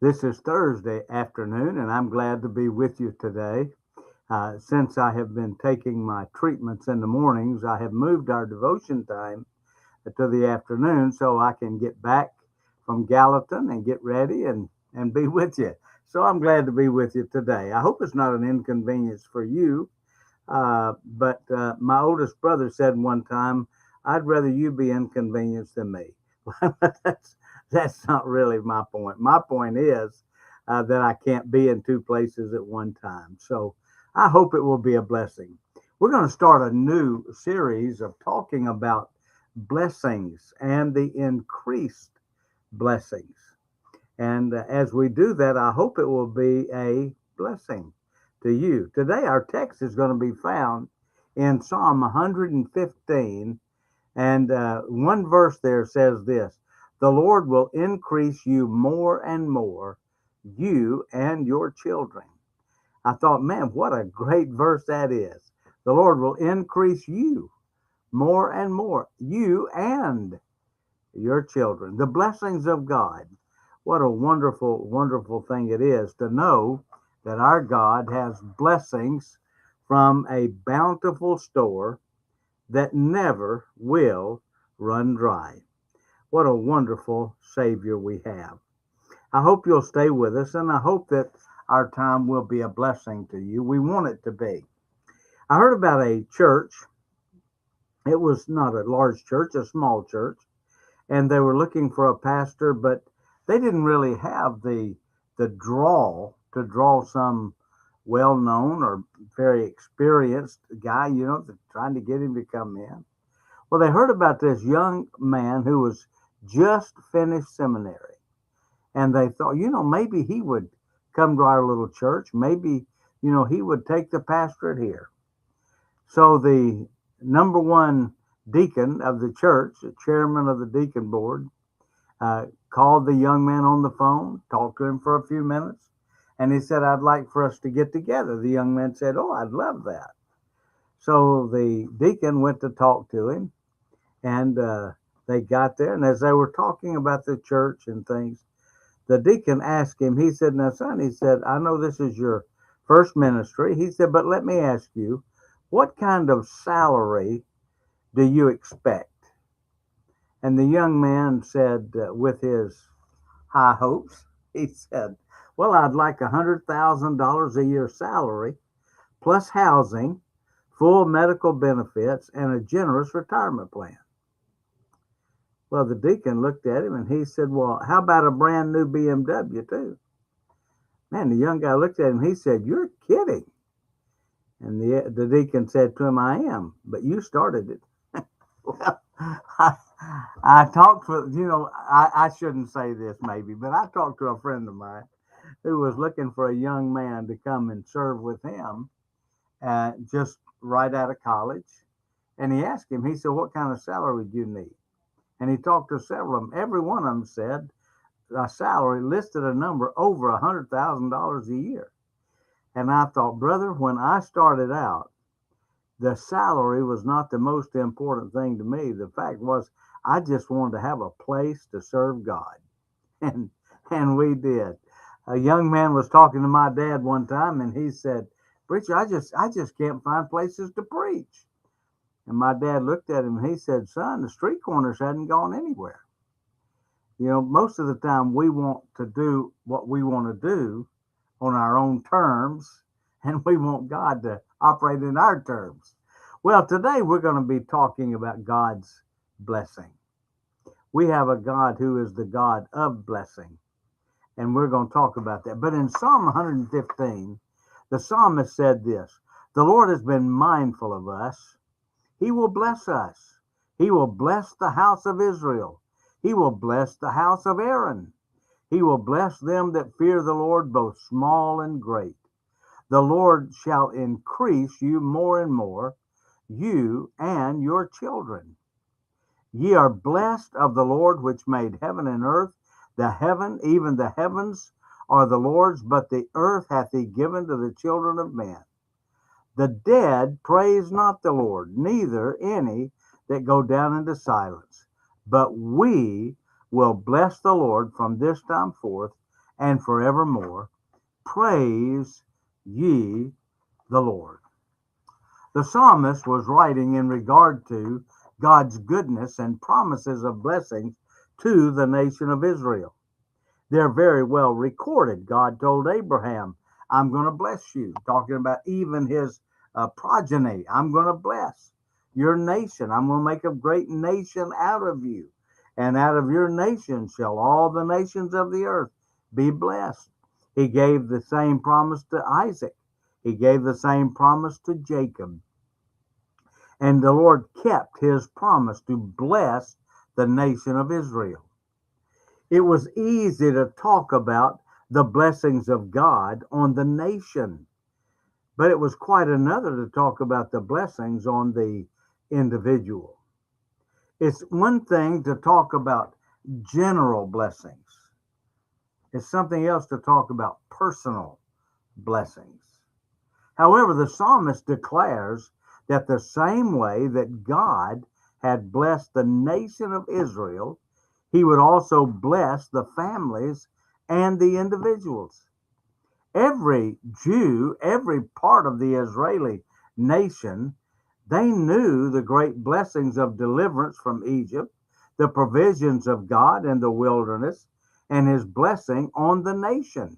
This is Thursday afternoon, and I'm glad to be with you today. Since I have been taking my treatments in the mornings, I have moved our devotion time to the afternoon so I can get back from Gallatin and get ready and be with you. So I'm glad to be with you today. I hope it's not an inconvenience for you, but my oldest brother said one time, I'd rather you be inconvenienced than me. that's, that's not really my point. My point is that I can't be in two places at one time. So I hope it will be a blessing. We're going to start a new series of talking about blessings and the increased blessings. And as we do that, I hope it will be a blessing to you. Today, our text is going to be found in Psalm 115. And one verse there says this: The Lord will increase you more and more, you and your children. I thought, man, what a great verse that is. The Lord will increase you more and more, you and your children. The blessings of God. What a wonderful, wonderful thing it is to know that our God has blessings from a bountiful store that never will run dry. What a wonderful Savior we have. I hope you'll stay with us, and I hope that our time will be a blessing to you. We want it to be. I heard about a church. It was not a large church, a small church, and they were looking for a pastor, but they didn't really have the draw to draw some well-known or very experienced guy, trying to get him to come in. Well, they heard about this young man who was just finished seminary, and they thought, maybe he would come to our little church. Maybe, he would take the pastorate here. So the number one deacon of the church, the chairman of the deacon board, called the young man on the phone, talked to him for a few minutes, and he said, I'd like for us to get together. The young man said, oh, I'd love that. So the deacon went to talk to him, and they got there. And as they were talking about the church and things, the deacon asked him, he said, now, son, he said, I know this is your first ministry. He said, but let me ask you, what kind of salary do you expect? And the young man said, with his high hopes, he said, well, I'd like $100,000 a year salary, plus housing, full medical benefits, and a generous retirement plan. Well, the deacon looked at him and he said, well, how about a brand new BMW too? Man, the young guy looked at him and he said, you're kidding. And the deacon said to him, I am, but you started it. Well, I talked with, I shouldn't say this maybe, but I talked to a friend of mine who was looking for a young man to come and serve with him just right out of college. And he asked him, he said, what kind of salary do you need? And he talked to several of them. Every one of them said a salary listed a number over $100,000 a year. And I thought, brother, when I started out, the salary was not the most important thing to me. The fact was, I just wanted to have a place to serve God. And and we did. A young man was talking to my dad one time and he said, preacher, I just can't find places to preach. And my dad looked at him and he said, son, the street corners hadn't gone anywhere. Most of the time we want to do what we want to do on our own terms, and we want God to operate in our terms. Well, today we're going to be talking about God's blessing. We have a God who is the God of blessing, and we're going to talk about that. But in Psalm 115, the psalmist said this: the Lord has been mindful of us. He will bless us. He will bless the house of Israel. He will bless the house of Aaron. He will bless them that fear the Lord, both small and great. The Lord shall increase you more and more, you and your children. Ye are blessed of the Lord, which made heaven and earth. Even the heavens are the Lord's, but the earth hath he given to the children of men. The dead praise not the Lord, neither any that go down into silence. But we will bless the Lord from this time forth and forevermore. Praise ye the Lord. The psalmist was writing in regard to God's goodness and promises of blessings to the nation of Israel. They're very well recorded. God told Abraham, I'm going to bless you, talking about even his progeny. I'm going to bless your nation. I'm going to make a great nation out of you. And out of your nation shall all the nations of the earth be blessed. He gave the same promise to Isaac. He gave the same promise to Jacob. And the Lord kept his promise to bless the nation of Israel. It was easy to talk about the blessings of God on the nation, but it was quite another to talk about the blessings on the individual. It's one thing to talk about general blessings. It's something else to talk about personal blessings. However, the psalmist declares that the same way that God had blessed the nation of Israel, he would also bless the families and the individuals. Every Jew, every part of the Israeli nation, they knew the great blessings of deliverance from Egypt, the provisions of God in the wilderness, and his blessing on the nation.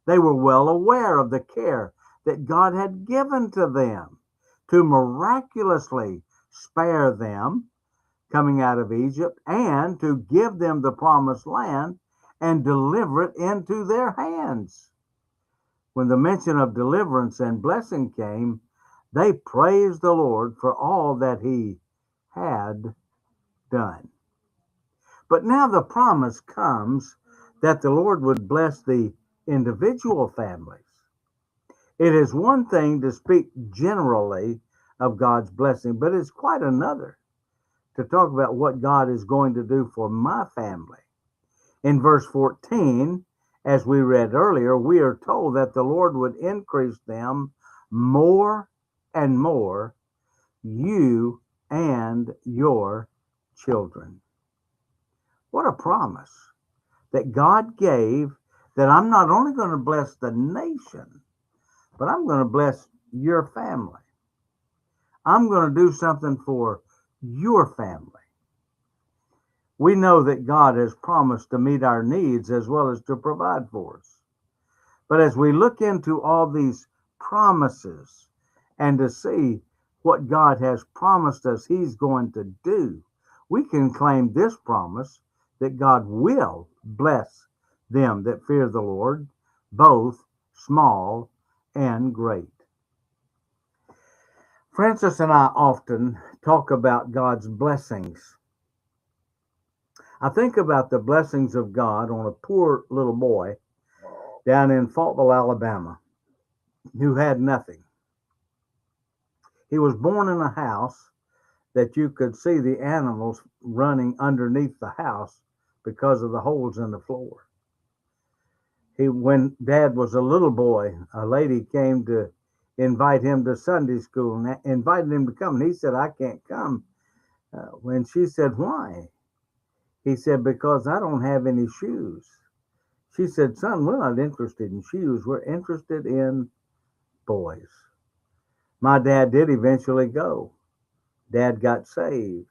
They were well aware of the care that God had given to them to miraculously spare them coming out of Egypt and to give them the promised land and deliver it into their hands. When the mention of deliverance and blessing came, they praised the Lord for all that he had done. But now the promise comes that the Lord would bless the individual families. It is one thing to speak generally of God's blessing, but it's quite another to talk about what God is going to do for my family. In verse 14, as we read earlier, we are told that the Lord would increase them more and more, you and your children. What a promise that God gave, that I'm not only going to bless the nation, but I'm going to bless your family. I'm going to do something for your family. We know that God has promised to meet our needs as well as to provide for us. But as we look into all these promises and to see what God has promised us he's going to do, we can claim this promise that God will bless them that fear the Lord, both small and great. Francis and I often talk about God's blessings. I think about the blessings of God on a poor little boy down in Faultville, Alabama, who had nothing. He was born in a house that you could see the animals running underneath the house because of the holes in the floor. When Dad was a little boy, a lady came to invite him to Sunday school and invited him to come. And he said, I can't come. When she said, why? He said, because I don't have any shoes. She said, son, we're not interested in shoes. We're interested in boys. My dad did eventually go. Dad got saved.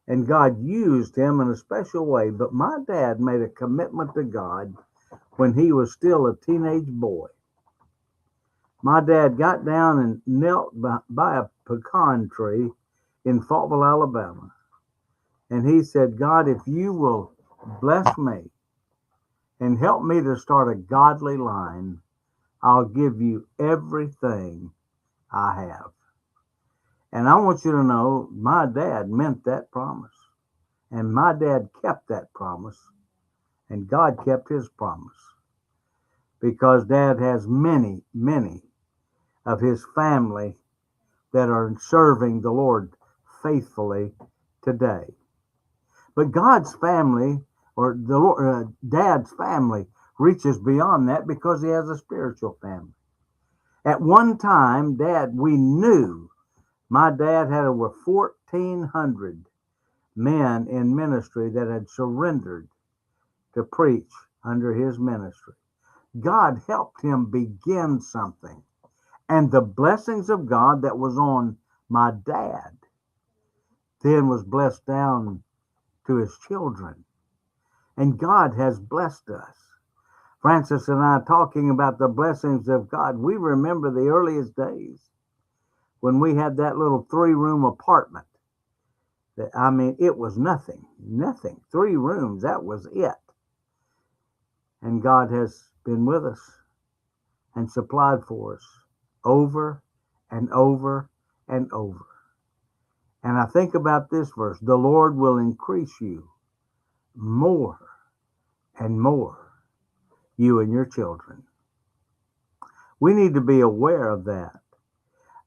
And God used him in a special way. But my dad made a commitment to God when he was still a teenage boy. My dad got down and knelt by a pecan tree in Faultville, Alabama. And he said, God, if you will bless me and help me to start a godly line, I'll give you everything I have. And I want you to know, my dad meant that promise. And my dad kept that promise. And God kept his promise. Because Dad has many, many of his family that are serving the Lord faithfully today. But God's family, or the Lord, Dad's family, reaches beyond that because he has a spiritual family. At one time, we knew my dad had over 1,400 men in ministry that had surrendered to preach under his ministry. God helped him begin something. And the blessings of God that was on my dad then was blessed down to his children. And God has blessed us. Francis and I talking about the blessings of God. We remember the earliest days when we had that little 3-room apartment. I mean, it was nothing. 3 rooms, that was it. And God has been with us and supplied for us over and over and over. And I think about this verse: the Lord will increase you more and more, you and your children. We need to be aware of that.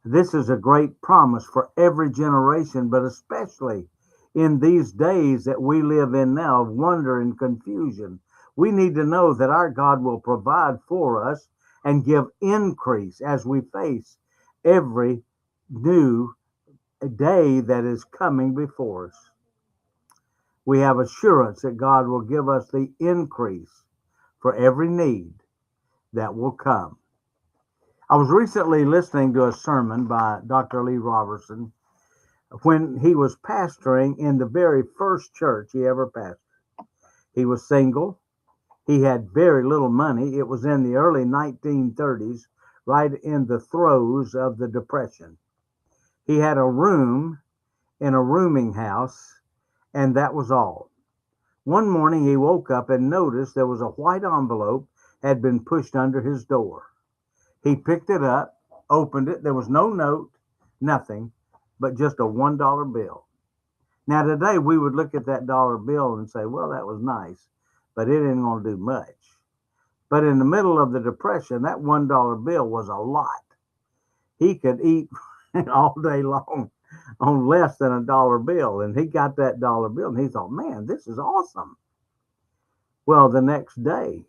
This is a great promise for every generation, but especially in these days that we live in now of wonder and confusion. We need to know that our God will provide for us and give increase as we face every new day that is coming before us. We have assurance that God will give us the increase for every need that will come. I was recently listening to a sermon by Dr. Lee Robertson when he was pastoring in the very first church he ever pastored. He was single. He had very little money. It was in the early 1930s, right in the throes of the Depression. He had a room in a rooming house, and that was all. One morning he woke up and noticed there was a white envelope had been pushed under his door. He picked it up, opened it. There was no note, nothing, but just a $1 bill. Now today we would look at that dollar bill and say, well, that was nice, but it ain't going to do much. But in the middle of the Depression, that $1 bill was a lot. He could eat all day long on less than a dollar bill. And he got that dollar bill and he thought, man, this is awesome. Well, the next day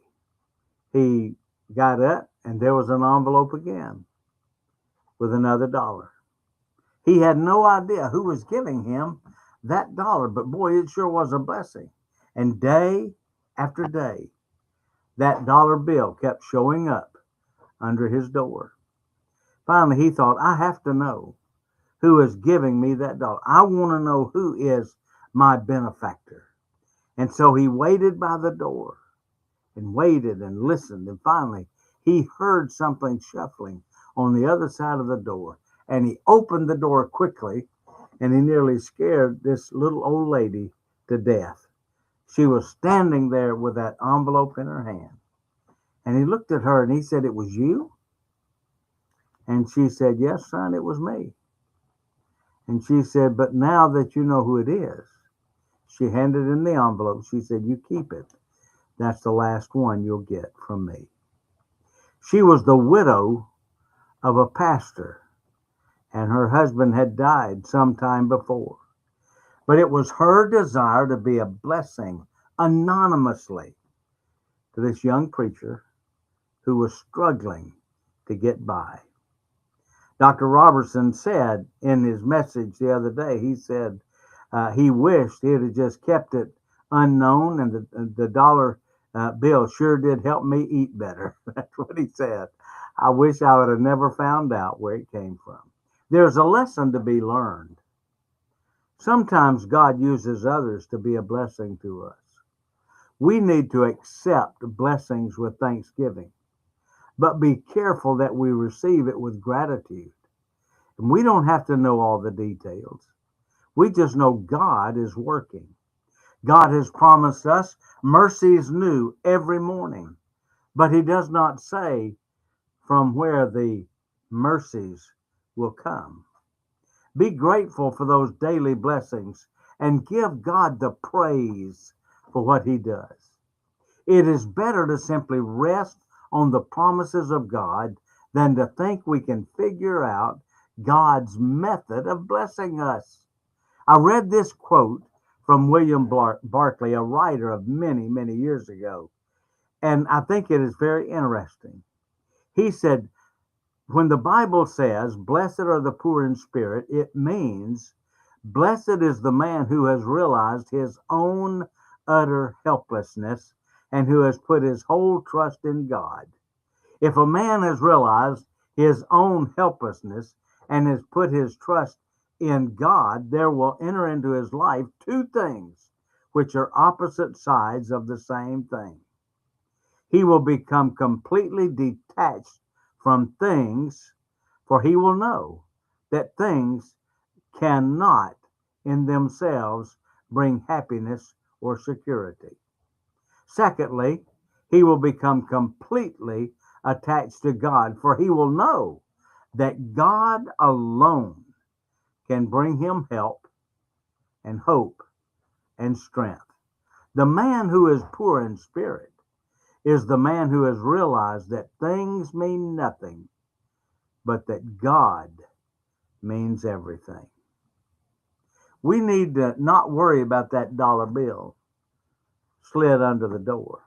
he got up and there was an envelope again with another dollar. He had no idea who was giving him that dollar, but boy, it sure was a blessing. And day after day, that dollar bill kept showing up under his door. Finally, he thought, I have to know who is giving me that dollar. I want to know who is my benefactor. And so he waited by the door and waited and listened. And finally, he heard something shuffling on the other side of the door. And he opened the door quickly, and he nearly scared this little old lady to death. She was standing there with that envelope in her hand. And he looked at her and he said, it was you? And she said, yes, son, it was me. And she said, but now that you know who it is, she handed him the envelope. She said, you keep it. That's the last one you'll get from me. She was the widow of a pastor, and her husband had died some time before. But it was her desire to be a blessing anonymously to this young preacher who was struggling to get by. Dr. Robertson said in his message the other day, he said he wished he had just kept it unknown, and the dollar bill sure did help me eat better. That's what he said. I wish I would have never found out where it came from. There's a lesson to be learned. Sometimes God uses others to be a blessing to us. We need to accept blessings with thanksgiving, but be careful that we receive it with gratitude. And we don't have to know all the details. We just know God is working. God has promised us mercies new every morning, but he does not say from where the mercies will come. Be grateful for those daily blessings and give God the praise for what he does. It is better to simply rest on the promises of God than to think we can figure out God's method of blessing us. I read this quote from William Barclay, a writer of many, many years ago, and I think it is very interesting. He said, when the Bible says, blessed are the poor in spirit, it means blessed is the man who has realized his own utter helplessness and who has put his whole trust in God. If a man has realized his own helplessness and has put his trust in God, there will enter into his life two things which are opposite sides of the same thing. He will become completely detached from things, for he will know that things cannot in themselves bring happiness or security. Secondly, he will become completely attached to God, for he will know that God alone can bring him help and hope and strength. The man who is poor in spirit is the man who has realized that things mean nothing, but that God means everything. We need to not worry about that dollar bill slid under the door.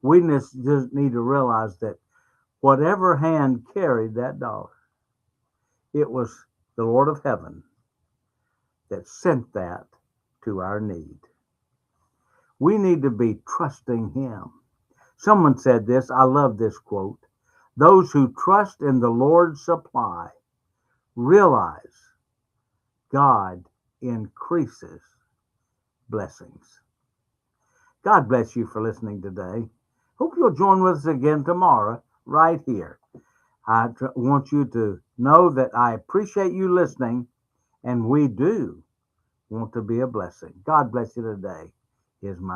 We just need to realize that whatever hand carried that dollar, it was the Lord of heaven that sent that to our need. We need to be trusting him. Someone said this, I love this quote. Those who trust in the Lord's supply realize God increases blessings. God bless you for listening today. Hope you'll join with us again tomorrow right here. I want you to know that I appreciate you listening, and we do want to be a blessing. God bless you today is my